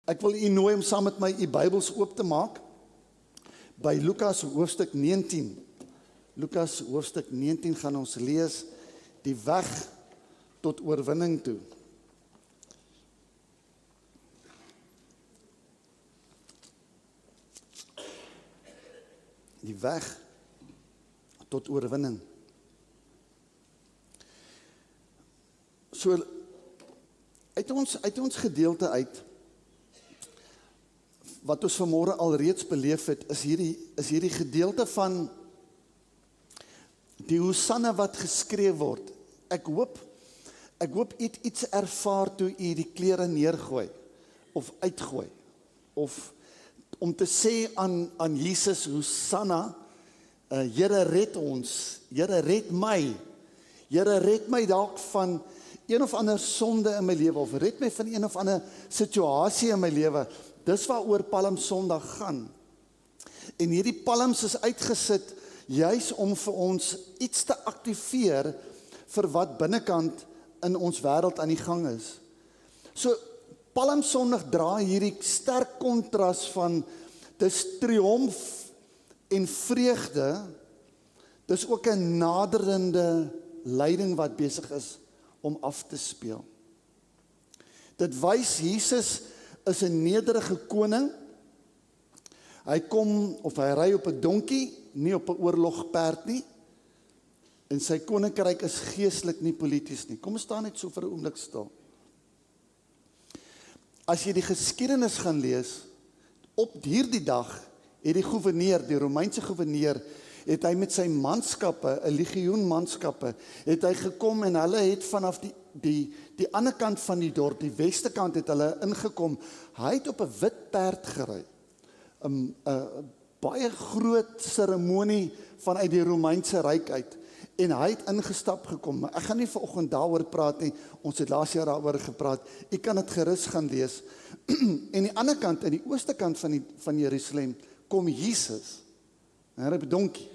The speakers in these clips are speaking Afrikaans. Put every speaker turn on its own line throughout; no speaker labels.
Ek wil u nooi om saam met my u Bybels oop te maak by Lukas hoofstuk 19. Lukas hoofstuk 19 gaan ons lees die weg tot oorwinning toe. Die weg tot oorwinning. So uit ons gedeelte uit wat ons vanmôre al reeds beleef het, is hierdie gedeelte van die Hosanna wat geskree word. Ek hoop iets ervaar toe u die klere neergooi of uitgooi, of om te sê aan Jesus, Hosanna, Here red ons, Here red my, Here red my dalk van een of ander sonde in my lewe, of red my van een of ander situasie in my lewe. Dis waaroor Palm Sondag gaan. En hierdie palms is uitgesit juis om vir ons iets te aktiveer vir wat binnekant in ons wêreld aan die gang is. So Palm Sondag dra hierdie sterk kontras van dis triomf en vreugde, dis ook 'n naderende lyding wat besig is om af te speel. Dit wys Jesus is 'n nederige koning. Hy kom of hy ry op 'n donkie, nie op 'n oorlogperd nie. En sy koninkryk is geestelik, nie polities nie. Kom ons staan net so vir 'n oomblik stil. As jy die geskiedenis gaan lees, op hierdie dag het die goewerneur, die Romeinse goewerneur, het hy met sy manskappe, 'n legioen manskappe, het hy gekom en hulle het vanaf die ander kant van die dorp, die weste kant het hulle ingekom. Hy het op 'n wit perd gery. 'n baie groot seremonie vanuit die Romeinse ryk uit. En hy het ingestap gekom. Maar ek gaan nie vanoggend daaroor praat nie. Ons het laas jaar daaroor gepraat. U kan dit gerus gaan lees. En die ander kant, in die ooste kant van Jerusalem, kom Jesus. En hy ry op 'n donkie.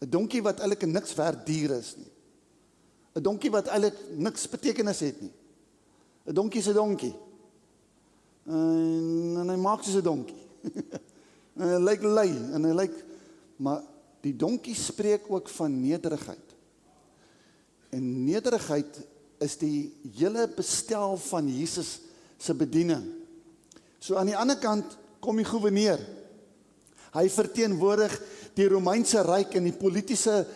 'n donkie wat eintlik 'n niks werd dier is nie. 'n donkie wat eintlik niks betekenis het nie. 'n donkie is 'n donkie. En hy maak soos 'n donkie. En hy lyk lui en hy lyk, maar die donkie spreek ook van nederigheid. En nederigheid is die hele bestel van Jesus se bediening. So aan die ander kant kom die goewerneur. Hy verteenwoordig die Romeinse ryk en die politiese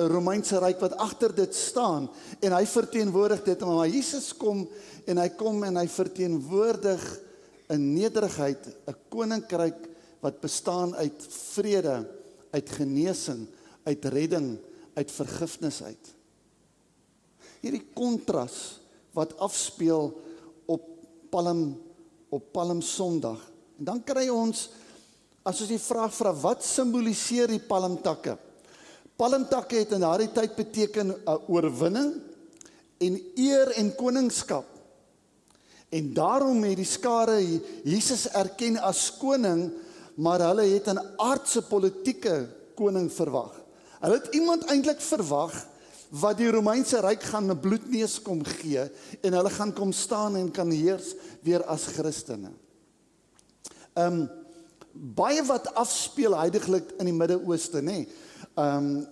Romeinse ryk wat agter dit staan, en hy verteenwoordig dit, maar Jesus kom en hy verteenwoordig 'n nederigheid, 'n koninkryk wat bestaan uit vrede, uit genesing, uit redding, uit vergifnis uit. Hierdie kontras wat afspeel op Palm Sondag. En dan kry ons, as ons die vraag vra, wat simboliseer die palmtakke? Palmtakke het in daardie tyd beteken 'n oorwinning en eer en koningskap. En daarom het die skare Jesus erken as koning, maar hulle het 'n aardse politieke koning verwag. Hulle het iemand eintlik verwag wat die Romeinse ryk gaan 'n bloedneus kom gee en hulle gaan kom staan en kan heers weer as Christene. Baie wat afspeel heiliglik in die Midde-Ooste, nê.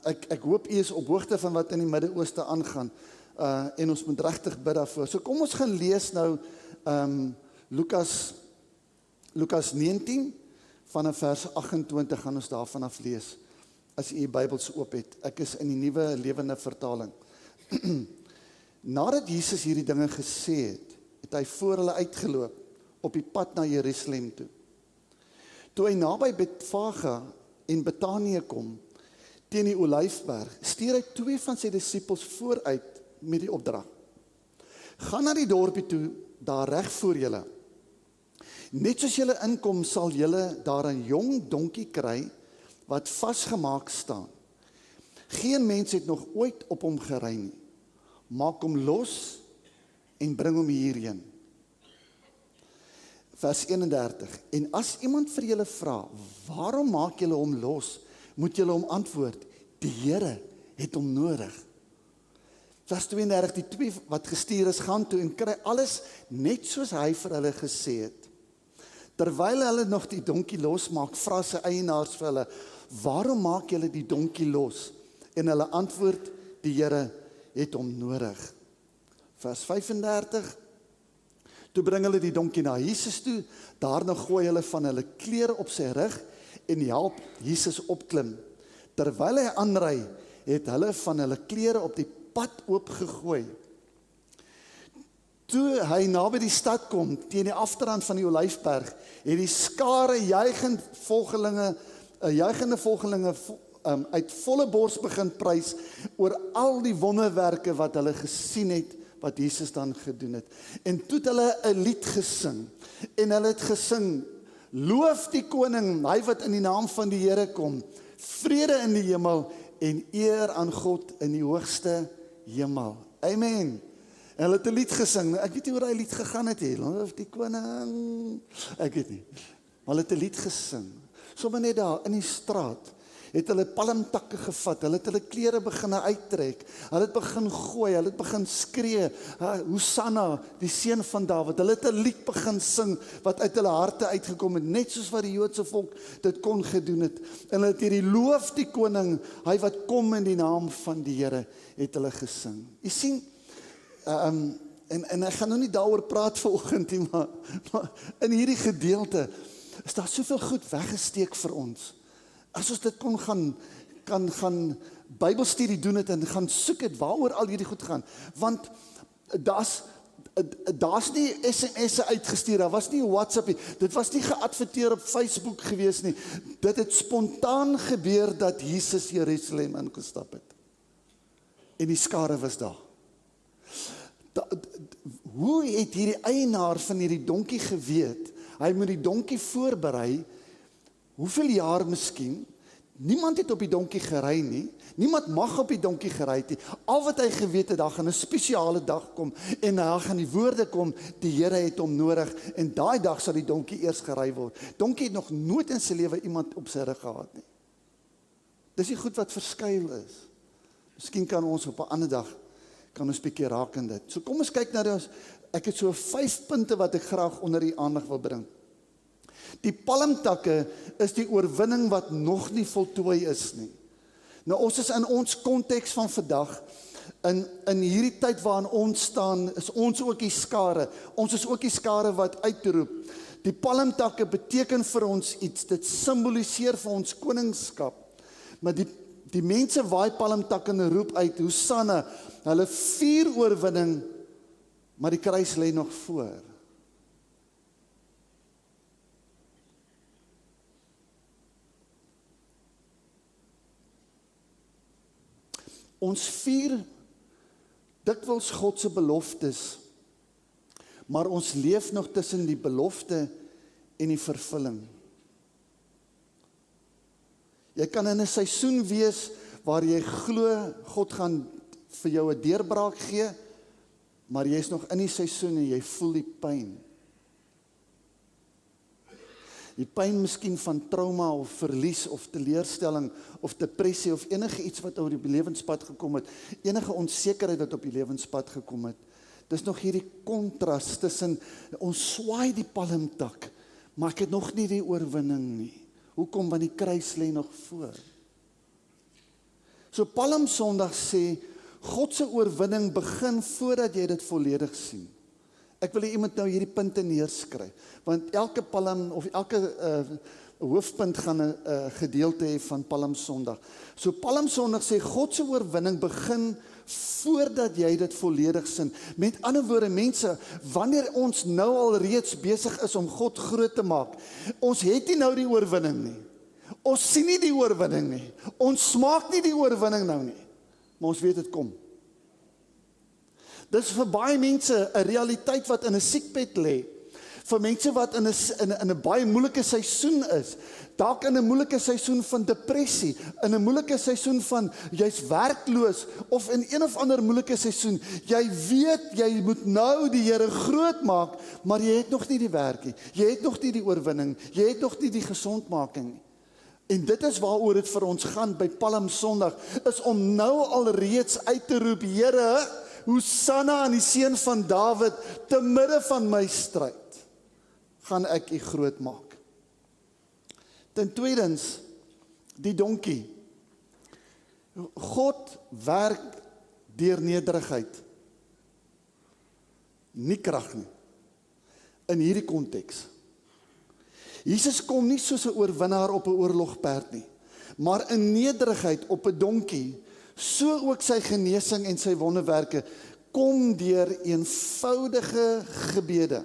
Ek hoop u is op hoogte van wat in die Midde-Ooste aangaan, en ons moet regtig bid daarvoor. So kom ons gaan lees nou Lukas 19 vanaf vers 28 gaan ons daarvan af lees. As u Bybels oop het. Ek is in die Nuwe Lewende Vertaling. Nadat Jesus hierdie dinge gesê het, het hy voor hulle uitgeloop op die pad na Jerusalem toe. Toe hy naby Betfage en Betanië kom, teen die Olyfberg, stuur hy 2 van sy disippels vooruit met die opdrag: gaan na die dorpie toe, daar reg voor julle. Net soos julle inkom, sal julle daar 'n jong donkie kry wat vasgemaak staan. Geen mens het nog ooit op hom gery nie. Maak hom los en bring hom hierheen. Vers 31. En as iemand vir julle vra, waarom maak julle hom los, moet julle hom antwoord, die Here het hom nodig. Vers 32, die 2 wat gestuur is, gaan toe en kry alles net soos hy vir hulle gesê het. Terwyl hulle nog die donkie losmaak, vra sy eienaars vir hulle, waarom maak julle die donkie los? En hulle antwoord, die Here het hom nodig. Vers 35, toe bring hulle die donkie na Jesus toe, daarna gooi hulle van hulle klere op sy rug en help Jesus opklim. Terwyl hy aanry, het hulle van hulle klere op die pad oopgegooi. Toe hy naby die stad kom, teen die afdrand van die Olyfberg, het die skare juigende volgelinge uit volle bors begin prys oor al die wonderwerke wat hulle gesien het, wat Jesus dan gedoen het. En toe het hulle 'n lied gesing, en hulle het gesing, loof die koning, hy wat in die naam van die Here kom, vrede in die hemel, en eer aan God in die hoogste hemel. Amen. En hulle het 'n lied gesing, ek weet nie hoe die lied gegaan het, of die koning, ek weet nie, maar hulle het 'n lied gesing, sommer net daar in die straat, het hulle palmtakke gevat, hulle het hulle klere begin uittrek, hulle het begin gooi, hulle het begin skree, Hosanna, die seun van Dawid, hulle het 'n lied begin sing, wat uit hulle harte uitgekom het, net soos wat die Joodse volk dit kon gedoen het, en hulle het hierdie loof die koning, hy wat kom in die naam van die Here, het hulle gesing. Jy sien, en ek gaan nou nie daaroor praat vanoggend nie, maar in hierdie gedeelte, is daar soveel goed weggesteek vir ons, as ons dit kon gaan Bybelstudie doen het en gaan soek het waaroor al hierdie goed gaan, want daar's nie SMS'e uitgestuur, daar was nie WhatsApp nie, dit was nie geadverteer op Facebook gewees nie, dit het spontaan gebeur dat Jesus Jerusalem ingestap het, en die skare was daar. Hoe het hierdie eienaar van hierdie donkie geweet, hy moet die donkie voorberei, hoeveel jaar miskien, niemand het op die donkie gery nie, niemand mag op die donkie gery nie, al wat hy geweet het, daar gaan 'n spesiale dag kom, en daar gaan die woorde kom, die Here het hom nodig, en daai dag sal die donkie eers gery word. Donkie het nog nooit in sy lewe iemand op sy rug gehad nie. Dis die goed wat verskuil is. Miskien kan ons op 'n ander dag, kan ons bietjie raak in dit. So kom ons kyk na dit, ek het so 5 punte wat ek graag onder die aandag wil bring. Die palmtakke is die oorwinning wat nog nie voltooi is nie. Nou ons is in ons konteks van vandag, in hierdie tyd waarin ons staan, is ons ook die skare. Ons is ook die skare wat uitroep. Die palmtakke beteken vir ons iets, dit simboliseer vir ons koningskap. Maar die mense waai palmtakke en roep uit, Hosanna, hulle vier oorwinning, maar die kruis lê nog voor. Ons vier dikwels God se beloftes, maar ons leef nog tussen die belofte en die vervulling. Jy kan in 'n seisoen wees waar jy glo God gaan vir jou 'n deurbraak gee, maar jy is nog in die seisoen en jy voel die pyn. Die pyn miskien van trauma of verlies of teleurstelling of depressie of enige iets wat oor die lewenspad gekom het, enige onsekerheid wat op die lewenspad gekom het. Dis nog hierdie kontras tussen ons swaai die palmtak, maar ek het nog nie die oorwinning nie. Hoekom? Want die kruis lê nog voor. So Palmsondag sê, God se oorwinning begin voordat jy dit volledig sien. Ek wil hê iemand nou hierdie punte neerskryf, want elke palm of elke hoofpunt gaan 'n gedeelte hê van Palmsondag. So Palmsondag sê God se oorwinning begin voordat jy dit volledig sien. Met ander woorde, mense, wanneer ons nou al reeds besig is om God groot te maak, ons het nie nou die oorwinning nie. Ons sien nie die oorwinning nie. Ons smaak nie die oorwinning nou nie. Maar ons weet dit kom. Dis vir baie mense 'n realiteit wat in 'n siekbed lê. Vir mense wat in 'n baie moeilike seisoen is, dalk in 'n moeilike seisoen van depressie, in 'n moeilike seisoen van jy's werkloos of in een of ander moeilike seisoen. Jy weet jy moet nou die Here groot maak, maar jy het nog nie die werk nie. Jy het nog nie die oorwinning, jy het nog nie die gesondmaking nie. En dit is waaroor dit vir ons gaan by Palmsondag, is om nou al reeds uit te roep, Here, Hosanna aan die seun van Dawid, te midde van my stryd. gaan ek u groot maak. Ten tweedens, die donkie. God werk deur nederigheid. Nie krag nie. In hierdie konteks. Jesus kom nie soos 'n oorwinnaar op 'n oorlogperd nie, maar in nederigheid op 'n donkie, so ook sy genesing en sy wonderwerke, kom deur eenvoudige gebede.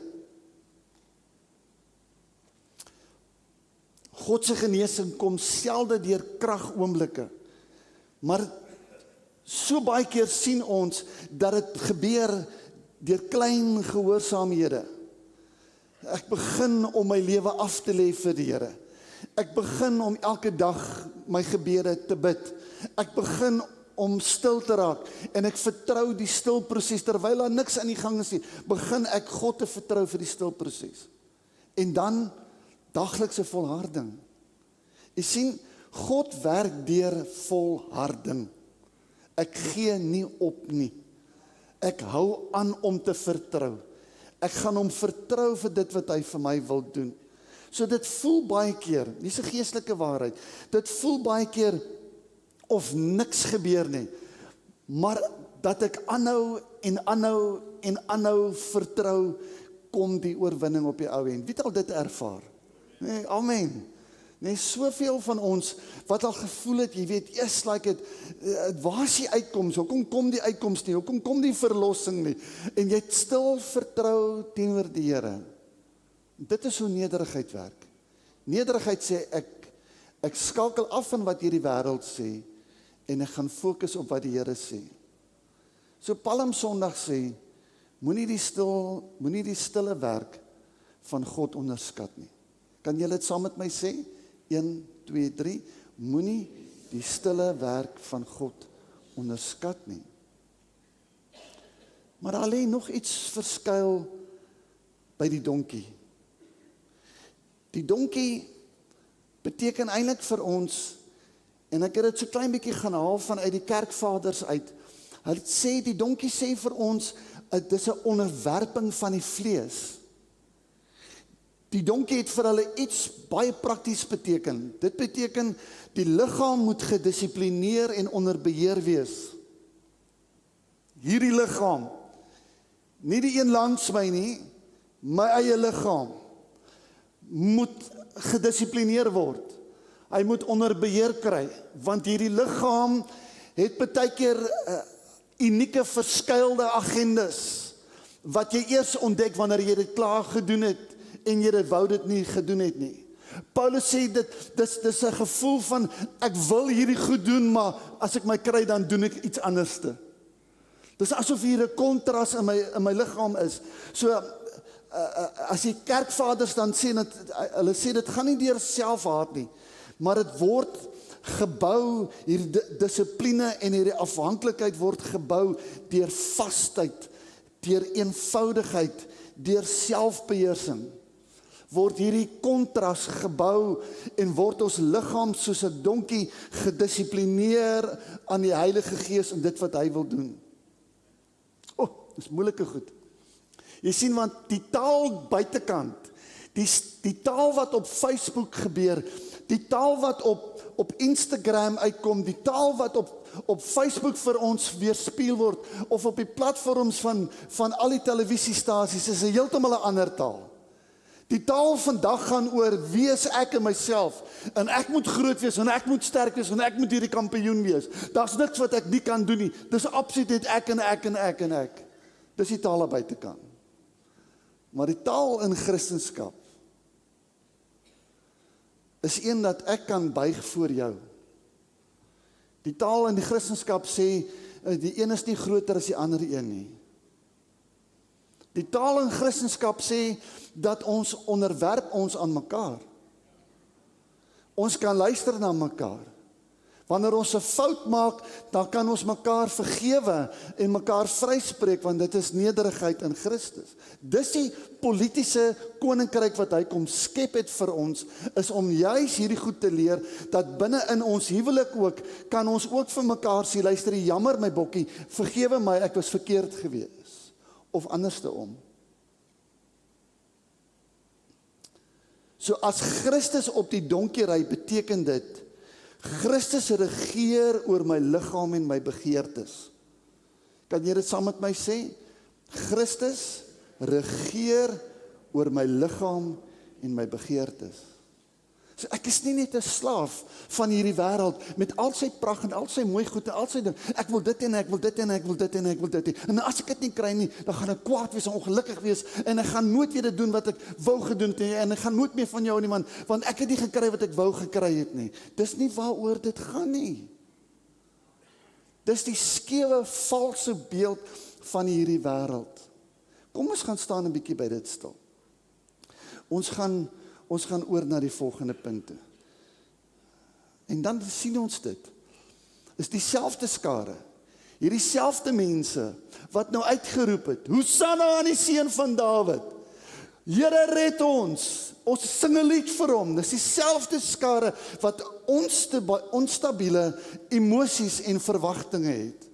God se genesing kom selde deur kragoomblikke, maar so baie keer sien ons dat dit gebeur deur klein gehoorsaamhede. Ek begin om my lewe af te lê vir die Here. Ek begin om elke dag my gebede te bid. Ek begin om stil te raak en ek vertrou die stilproses terwyl daar niks aan die gang is nie. Begin ek God te vertrou vir die stilproses. En dan daglikse volharding. Jy sien, God werk deur volharding. Ek gee nie op nie. Ek hou aan om te vertrou. Ek gaan hom vertrou vir dit wat hy vir my wil doen. So dit voel baie keer, dis 'n geestelike waarheid, dit voel baie keer of niks gebeur nie, maar dat ek aanhou en aanhou vertrou, kom die oorwinning op die ou end. Wie het al dit ervaar? Nee, amen. Nee, soveel van ons wat al gevoel het, jy weet, eers like het, waar is die uitkoms? Hoekom kom die uitkoms nie? Hoekom kom die verlossing nie? En jy het stil vertrou teenoor die Here. Dit is hoe nederigheid werk. Nederigheid sê ek skakel af van wat hierdie wêreld sê en ek gaan fokus op wat die Here sê. So Palm Sondag sê, moenie die stille werk van God onderskat nie. Kan julle dit saam met my sê? 1, 2, 3. Moenie die stille werk van God onderskat nie. Maar daar lê nog iets verskuil by die donkie. Die donkie beteken eintlik vir ons, en ek het dit so klein bietjie gaan haal vanuit die kerkvaders uit. Hulle sê, die donkie sê vir ons, dit is 'n onderwerping van die vlees. Die donkie het vir hulle iets baie prakties beteken. Dit beteken, die liggaam moet gedissiplineer en onder beheer wees. Hierdie liggaam, nie die een langs my nie, my eie liggaam, moet gedissiplineer word. Hy moet onder beheer kry, want hierdie liggaam het baie keer unieke verskuilde agendas, wat jy eers ontdek wanneer jy dit klaar gedoen het, en jy wou dit nie gedoen het nie. Paulus sê dis 'n gevoel van, ek wil hierdie goed doen, maar as ek my kry, dan doen ek iets anderste. Dis asof hier 'n kontras in my liggaam is. So, as die kerkvaders dan sê, hulle sê, dit gaan nie deur selfhaat nie, maar dit word gebou, hierdie dissipline en hierdie afhanklikheid word gebou deur vasheid, deur eenvoudigheid, deur selfbeheersing. Word hierdie kontras gebou en word ons liggaam soos 'n donkie gedissiplineer aan die Heilige Gees in dit wat hy wil doen. Dis moeilike goed. Jy sien, want die taal buitekant, die taal wat op Facebook gebeur, die taal wat op Instagram uitkom, die taal wat op Facebook vir ons weerspieël word, of op die platforms van al die televisiestasies, is 'n heeltemal 'n ander taal. Die taal vandag gaan oor, wie is ek en myself, en ek moet groot wees, en ek moet sterk wees, en ek moet hierdie kampioen wees. Daar's niks wat ek nie kan doen nie. Dis absoluut net ek en ek en ek en ek. Dis die taal buitekant. Maar die taal in Christendom is een dat ek kan buig voor jou. Die taal in die Christendom sê, die een is nie groter as die ander een nie. Die taal in Christendom sê, dat ons onderwerp ons aan mekaar. Ons kan luister na mekaar. Wanneer ons 'n fout maak, dan kan ons mekaar vergewe en mekaar vryspreek, want dit is nederigheid in Christus. Dis die politiese koninkryk wat hy kom skep het vir ons, is om juis hierdie goed te leer, dat binne in ons huwelik ook, kan ons ook vir mekaar sê, luister, jammer my bokkie, vergewe my, ek was verkeerd gewees. Of anderste om. So as Christus op die donkie ry, beteken dit, Christus regeer oor my liggaam en my begeertes. Kan jy dit saam met my sê? Christus regeer oor my liggaam en my begeertes. So ek is nie net 'n slaaf van hierdie wêreld met al sy pragt en al sy mooi goed en al sy ding. Ek wil dit en ek wil dit en ek wil dit en ek wil dit hê. En as ek dit nie kry nie, dan gaan ek kwaad wees en ongelukkig wees en ek gaan nooit weer dit doen wat ek wou gedoen het en ek gaan nooit meer van jou nie, want ek het nie gekry wat ek wou gekry het nie. Dis nie waaroor dit gaan nie. Dis die skewe, valse beeld van hierdie wêreld. Kom ons gaan staan 'n bietjie by dit stil. Ons gaan oor na die volgende punte. En dan sien ons dit. Is dieselfde skare. Hierdie selfde mense wat nou uitgeroep het. Hosanna aan die seun van Dawid. Here red ons. Ons sing 'n lied vir hom. Dis dieselfde skare wat onstabiele emosies en verwagtinge het.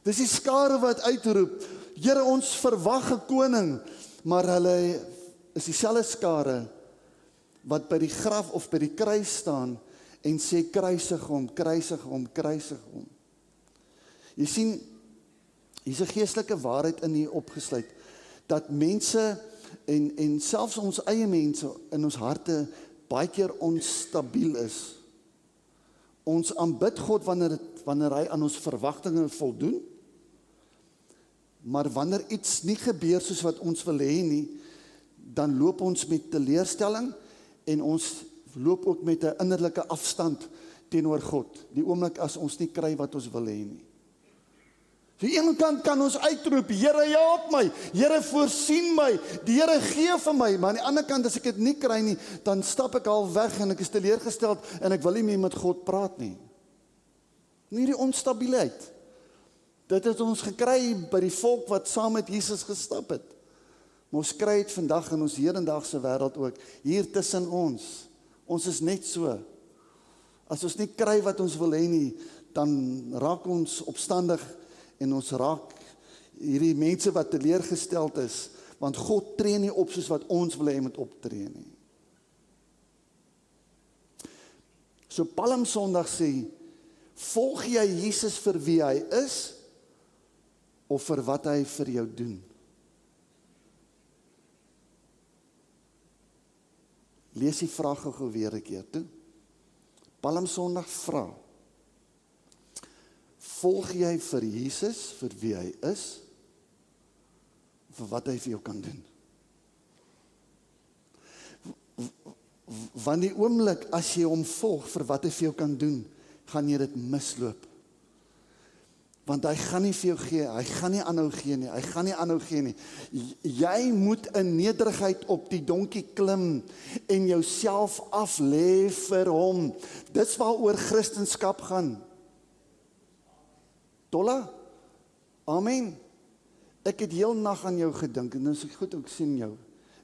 Dis die skare wat uitroep. Here, ons verwag 'n koning, maar hulle is dieselfde skare wat by die graf of by die kruis staan en sê kruisig hom, kruisig hom, kruisig hom. Jy sien, hier's 'n geestelike waarheid in hier opgesluit, dat mense en selfs ons eie mense in ons harte baie keer onstabiel is. Ons aanbid God wanneer hy aan ons verwagtinge voldoen, maar wanneer iets nie gebeur soos wat ons wil hê nie, dan loop ons met teleurstelling en ons loop ook met 'n innerlike afstand teenoor God, die oomblik as ons nie kry wat ons wil hê nie. So een kant kan ons uitroep, Here help my, Here voorsien my, die Here gee vir my, maar aan die ander kant as ek dit nie kry nie, dan stap ek al weg en ek is teleurgesteld en ek wil nie meer met God praat nie. Nie die onstabiliteit. Dit het ons gekry by die volk wat saam met Jesus gestap het. Maar ons kry het vandag in ons hedendaagse wêreld ook, hier tussen ons. Ons is net so. As ons nie kry wat ons wil hê nie, dan raak ons opstandig en ons raak hierdie mense wat teleurgesteld is, want God tree nie op soos wat ons wil hê moet optree nie. So Palm Sondag sê, volg jy Jesus vir wie hy is, of vir wat hy vir jou doen? Lees die vraag gou weer 'n keer toe. Palm Sondag vra, volg jy vir Jesus vir wie hy is, of vir wat hy vir jou kan doen? Want die oomblik as jy hom volg vir wat hy vir jou kan doen, gaan jy dit misloop. Want hy gaan nie vir jou gee, hy gaan nie aanhou gee nie, hy gaan nie aanhou gee nie. Jy moet in nederigheid op die donkie klim en jouself af lê vir hom. Dis waaroor Christendom gaan. Tolla? Amen. Ek het heel nag aan jou gedink en dis goed ook sien jou.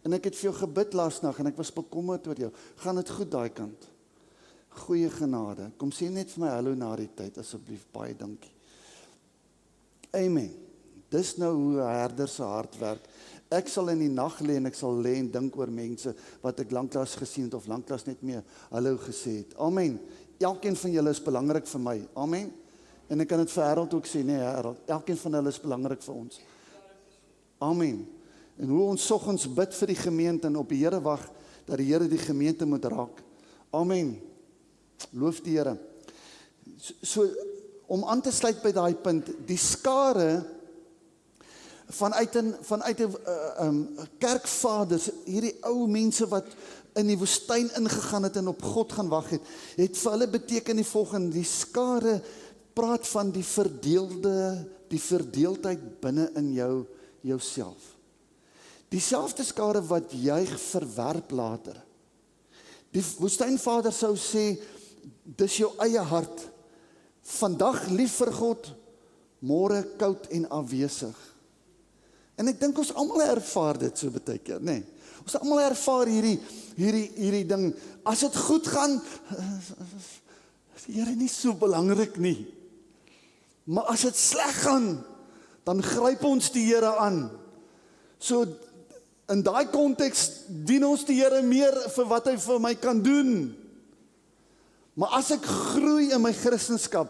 En ek het vir jou gebid laasnag en ek was bekommerd oor jou. Gaan dit goed daai kant? Goeie genade. Kom sê net vir my hallo na die tyd asseblief. Baie dankie. Amen. Dis nou hoe 'n herder se hart werk. Ek sal in die nag lê en ek sal lê en dink oor mense wat ek lanklaas gesien het of lanklaas net meer hallo gesê het. Amen. Elkeen van julle is belangrik vir my. Amen. En ek kan dit vir Harold ook sê, nee Harold, elkeen van hulle is belangrik vir ons. Amen. En hoe ons soggens bid vir die gemeente en op die Here wag dat die Here die gemeente moet raak. Amen. Loof die Here. So om aan te sluit by daai punt, die skare vanuit 'n kerkvaders, hierdie ou mense wat in die woestyn ingegaan het en op God gaan wag het vir hulle beteken die volgende, die skare praat van die verdeeldheid binne in jouself. Dieselfde skare wat juig verwerp later. Die woestynvader sou sê, dis jou eie hart. Vandag lief vir God, môre koud en afwesig. En ek dink ons almal ervaar dit so baie keer, nê? Ons almal ervaar hierdie ding. As dit goed gaan, is die Here nie so belangrik nie. Maar as dit sleg gaan, dan gryp ons die Here aan. So In daai konteks dien ons die Here meer vir wat hy vir my kan doen. Maar as ek groei in my Christendom,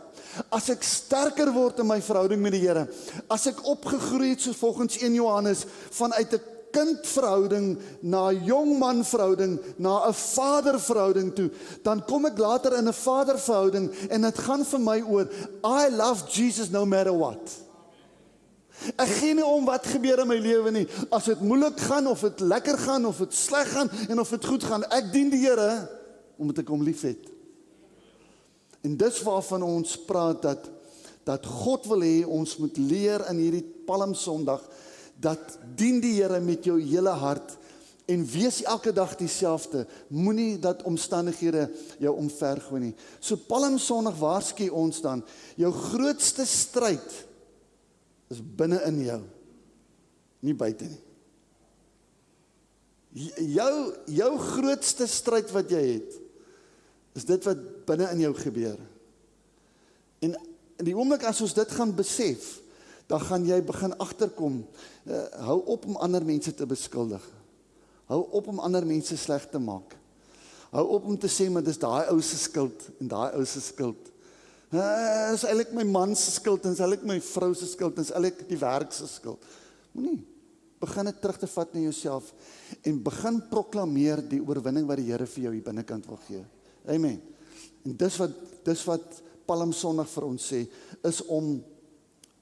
as ek sterker word in my verhouding met die Here, as ek opgegroei het soos volgens 1 Johannes vanuit 'n kindverhouding na 'n jongman verhouding, na 'n vaderverhouding toe, dan kom ek later in 'n vaderverhouding en dit gaan vir my oor I love Jesus no matter what. Ek gee nie om wat gebeur in my lewe nie. As dit moeilik gaan of dit lekker gaan of dit sleg gaan en of dit goed gaan, ek dien die Here omdat ek hom liefhet. En dis waarvan ons praat dat God wil hê ons moet leer in hierdie Palm Sondag dat dien die Here met jou hele hart en wees elke dag dieselfde. Moenie dat omstandighede jou omvergooi nie. So Palm Sondag waarsku ons dan, jou grootste stryd is binne in jou, nie buite nie. Jou grootste stryd wat jy het, is dit wat binne in jou gebeur. En in die oomblik as ons dit gaan besef, dan gaan jy begin agterkom, hou op om ander mense te beskuldig. Hou op om ander mense sleg te maak. Hou op om te sê, maar dis daai ou se skuld en daai ou se skuld. Is eintlik my man se skuld en is eintlik my vrou se skuld en is eintlik die werk se skuld. Moenie. Begin dit terug te vat na jouself en begin proklameer die oorwinning wat die Here vir jou hier binnekant wil gee. Amen. En dis wat Palm Sondag vir ons sê, is om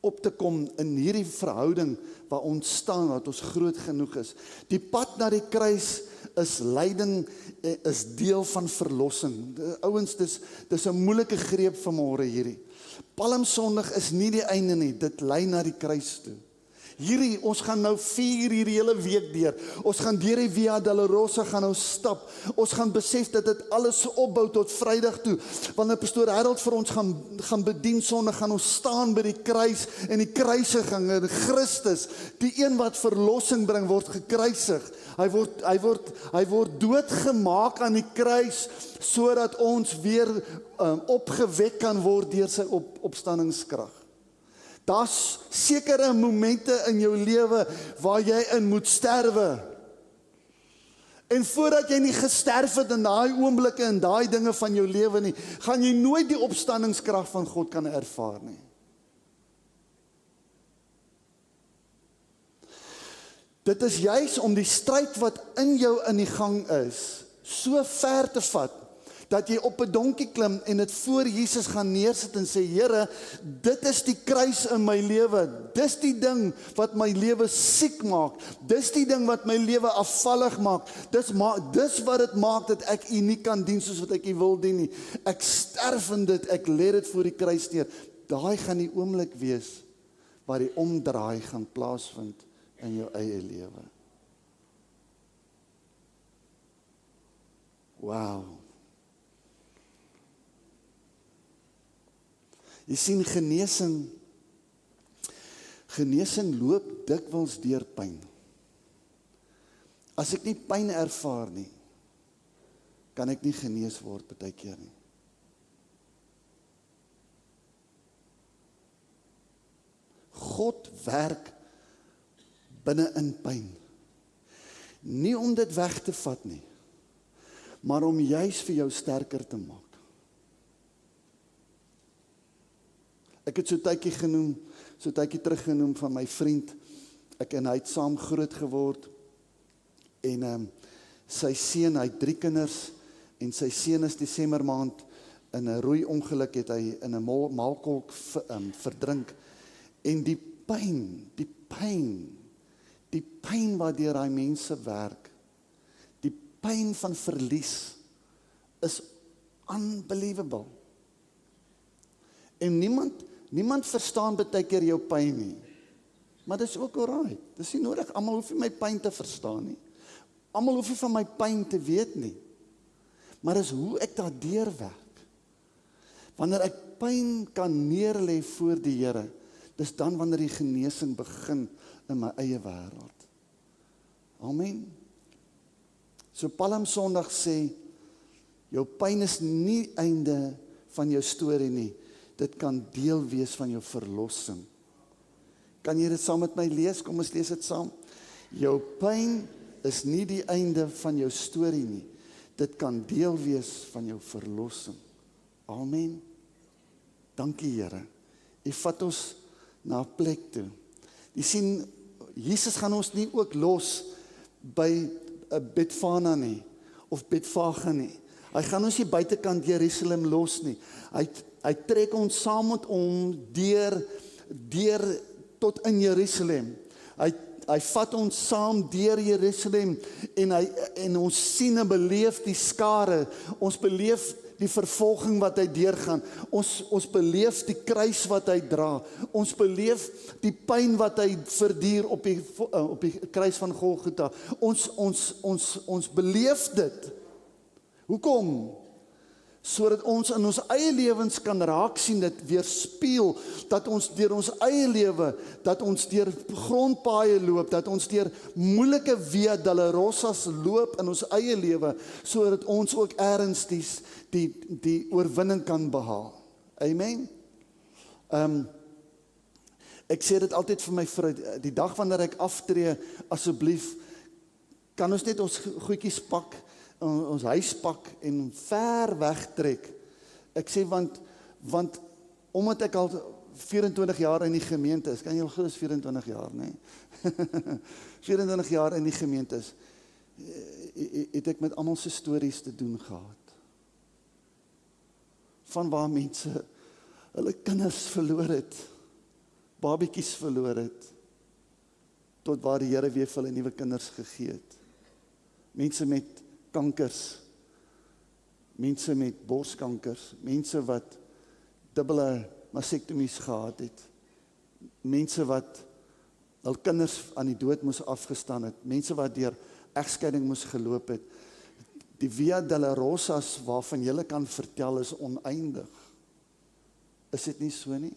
op te kom in hierdie verhouding waar ons staan, wat ons groot genoeg is. Die pad na die kruis is lyding, is deel van verlossing. Ouens, dis 'n moeilike greep vanmôre hierdie. Palm Sondag is nie die einde nie, dit lei na die kruis toe. Ons gaan nou 4 hierdie hele week deur. Ons gaan deur die Via Dolorosa gaan nou stap. Ons gaan besef dat dit alles opbou tot Vrydag toe. Wanneer pastoor Harold vir ons gaan bedien Sondag, gaan ons staan by die kruis en die kruisiging en Christus, die een wat verlossing bring, word gekruisig. Hy word doodgemaak aan die kruis sodat ons weer opgewek kan word deur sy opstandingskrag. Daar's sekere momente in jou lewe waar jy in moet sterwe. En voordat jy nie gesterf het in daai oomblikke en daai dinge van jou lewe nie, gaan jy nooit die opstandingskrag van God kan ervaar nie. Dit is juis om die stryd wat in jou in die gang is, so ver te vat, dat jy op 'n donkie klim en dit voor Jesus gaan neersit en sê, Here, dit is die kruis in my lewe. Dis die ding wat my lewe siek maak. Dis die ding wat my lewe afvallig maak. Dis wat dit maak dat ek U nie kan dien soos wat ek U wil dien nie. Ek sterf in dit, ek lê dit voor die kruis neer. Daai gaan die oomblik wees waar die omdraai gaan plaasvind in jou eie lewe. Wow. Jy sien, genesing loop dikwels deur pyn. As ek nie pyn ervaar nie, kan ek nie genees word baie keer nie. God werk binne in pyn. Nie om dit weg te vat nie, maar om juis vir jou sterker te maak. Ek het so 'n tydjie teruggenoem van my vriend. Ek en hy het saam groot geword. En sy seun, hy het 3 kinders en sy seun is Desember maand in 'n roei ongeluk het hy in 'n maalkolk verdrink. En die pyn waardeur daai mense werk, die pyn van verlies is unbelievable. En niemand verstaan baie keer jou pyn nie. Maar dis ook alright. Dis nie nodig. Almal hoef nie my pyn te verstaan nie. Almal hoef nie van my pyn te weet nie. Maar dis hoe ek daardeur werk. Wanneer ek pyn kan neerlê voor die Here, dis dan wanneer die genesing begin in my eie wêreld. Amen. So Palm Sondag sê, jou pyn is nie einde van jou storie nie. Dit kan deel wees van jou verlossing. Kan jy dit saam met my lees? Kom ons lees dit saam. Jou pyn is nie die einde van jou storie nie. Dit kan deel wees van jou verlossing. Amen. Dankie Here. U vat ons na 'n plek toe. Jy sien, Jesus gaan ons nie ook los by 'n Betfana nie, of Betfage nie. Hy gaan ons nie buitekant Jerusalem los nie. Hy trek ons saam met hom deur tot in Jerusalem. Hy vat ons saam deur Jerusalem en ons sien en beleef die skare. Ons beleef die vervolging wat hy deurgaan. Ons beleef die kruis wat hy dra. Ons beleef die pyn wat hy verduur op die kruis van Golgotha. Ons beleef dit. Hoekom? Sodat ons in ons eie lewens kan raak sien, dit weerspieël, dat ons deur ons eie lewe, dat ons deur grondpaaie loop, dat ons deur moeilike via dolorosas loop in ons eie lewe, sodat ons ook ergens die oorwinning kan behaal. Amen. Ek sê dit altyd vir my vrou, die dag wanneer ek aftree, asseblief, kan ons net ons goedjies pak, ons huis pak en ver wegtrek. Ek sê want omdat ek al 24 jaar in die gemeente is, kan jy al glo is 24 jaar, nee? 24 jaar in die gemeente is, het ek met almal se stories te doen gehad. Van waar mense hulle kinders verloor het, babetjies verloor het, tot waar die Here weer vir hulle nuwe kinders gegee het. Mense met kankers, mense met borskankers, mense wat dubbele mastektomies gehad het, mense wat hul kinders aan die dood moes afgestaan het, mense wat deur egskeiding moes geloop het. Die Via Dolorosas waarvan jy kan vertel is oneindig. Is dit nie so nie?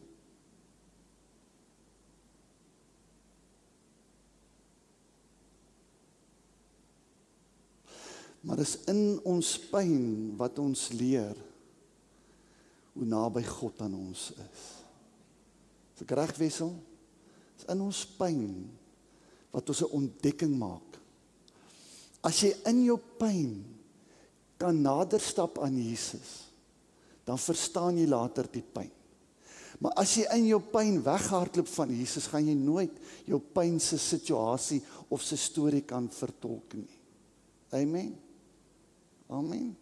Maar is in ons pyn wat ons leer hoe naby God aan ons is. Is ek reg, Wessel? Is in ons pyn wat ons 'n ontdekking maak. As jy in jou pyn kan nader stap aan Jesus, dan verstaan jy later die pyn. Maar as jy in jou pyn weghardloop van Jesus, gaan jy nooit jou pyn se situasie of se storie kan vertolk nie. Amen. Amen.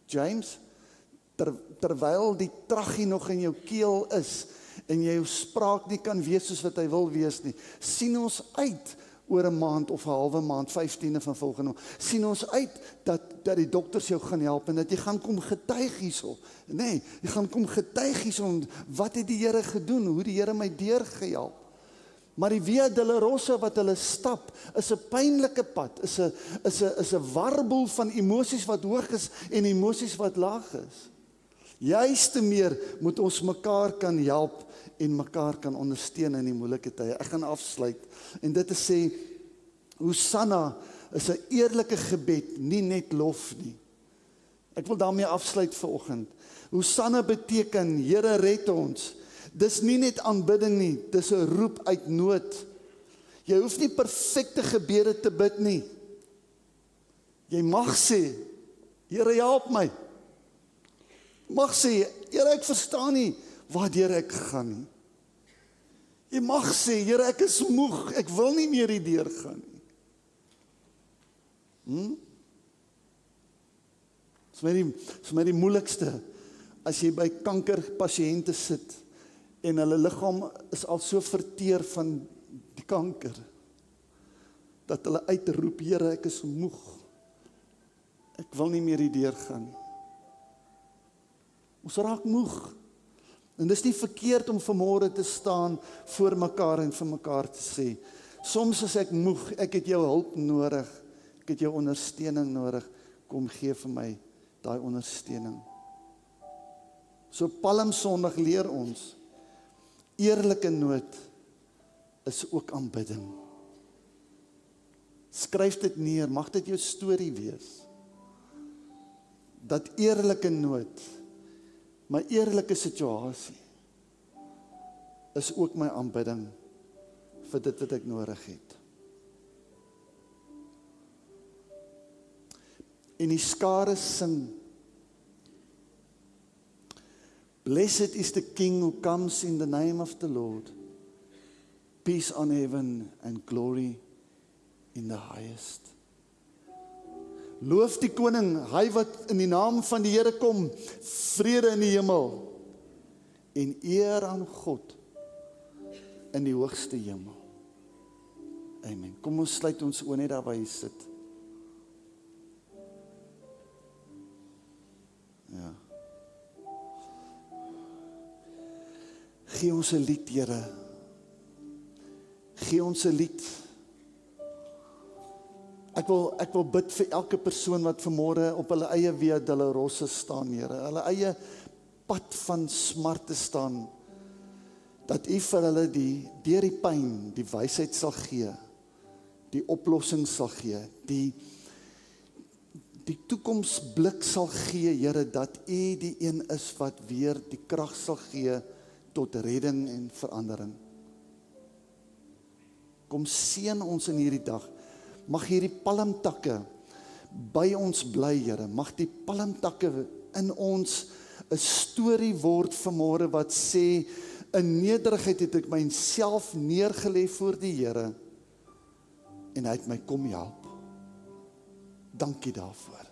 James, terwyl die traggie nog in jou keel is en jy jou spraak nie kan wees soos wat hy wil wees nie, sien ons uit oor 'n maand of 'n halwe maand, 15de van volgende maand, sien ons uit dat die dokters jou gaan help en dat jy gaan kom getuig hierso. Nee, jy gaan kom getuig hierso, wat het die Here gedoen, hoe die Here my deurgehelp. Maar die Via Dolorosa wat hulle stap, is 'n pynlike pad, is 'n warboel van emosies wat hoog is en emosies wat laag is. Juist te meer moet ons mekaar kan help en mekaar kan ondersteun in die moeilike tye. Ek gaan afsluit en dit te sê, Hosanna is 'n eerlike gebed, nie net lof nie. Ek wil daarmee afsluit vanoggend. Hosanna beteken, Here red ons. Dis nie net aanbidding nie, dis 'n roep uit nood. Jy hoef nie perfekte gebede te bid nie. Jy mag sê, Here help my. Mag sê, Here ek verstaan nie waartoe ek gaan nie. Jy mag sê, Here ek is moeg, ek wil nie meer hierdeur gaan nie. Dis my die moeilikste, as jy by kankerpasiënte sit, en hulle liggaam is al so verteer van die kanker, dat hulle uitroep, Here, ek is moeg. Ek wil nie meer hierdeur gaan nie. Ons raak moeg. En dis nie verkeerd om vanmôre te staan voor mekaar en vir mekaar te sê, soms is ek moeg, ek het jou hulp nodig, ek het jou ondersteuning nodig, kom gee vir my daai ondersteuning. So Palmsondag leer ons, eerlike nood is ook aanbidding. Skryf dit neer, mag dit jou storie wees. Dat eerlike nood, my eerlike situasie, is ook my aanbidding vir dit wat ek nodig het. En die skare sing. Blessed is the King who comes in the name of the Lord. Peace on heaven and glory in the highest. Loof die koning, hy wat in die naam van die Here kom, vrede in die hemel, en eer aan God in die hoogste hemel. Amen. Kom ons sluit ons oë net daar waar jy sit. Ja. Gee ons 'n lied, Here. Gee ons 'n lied. Ek wil bid vir elke persoon wat vanmôre op hulle eie Via Dolorosa staan, Here. Hulle eie pad van smarte staan. Dat U vir hulle deur die pyn, die wysheid sal gee. Die oplossing sal gee. Die toekomsblik sal gee, Here, dat U die een is wat weer die krag sal gee tot redding en verandering. Kom seën ons in hierdie dag. Mag hierdie palmtakke by ons bly, Here. Mag die palmtakke in ons 'n storie word vanmôre wat sê, in nederigheid het ek myself neergelê voor die Here en hy het my kom help. Dankie daarvoor.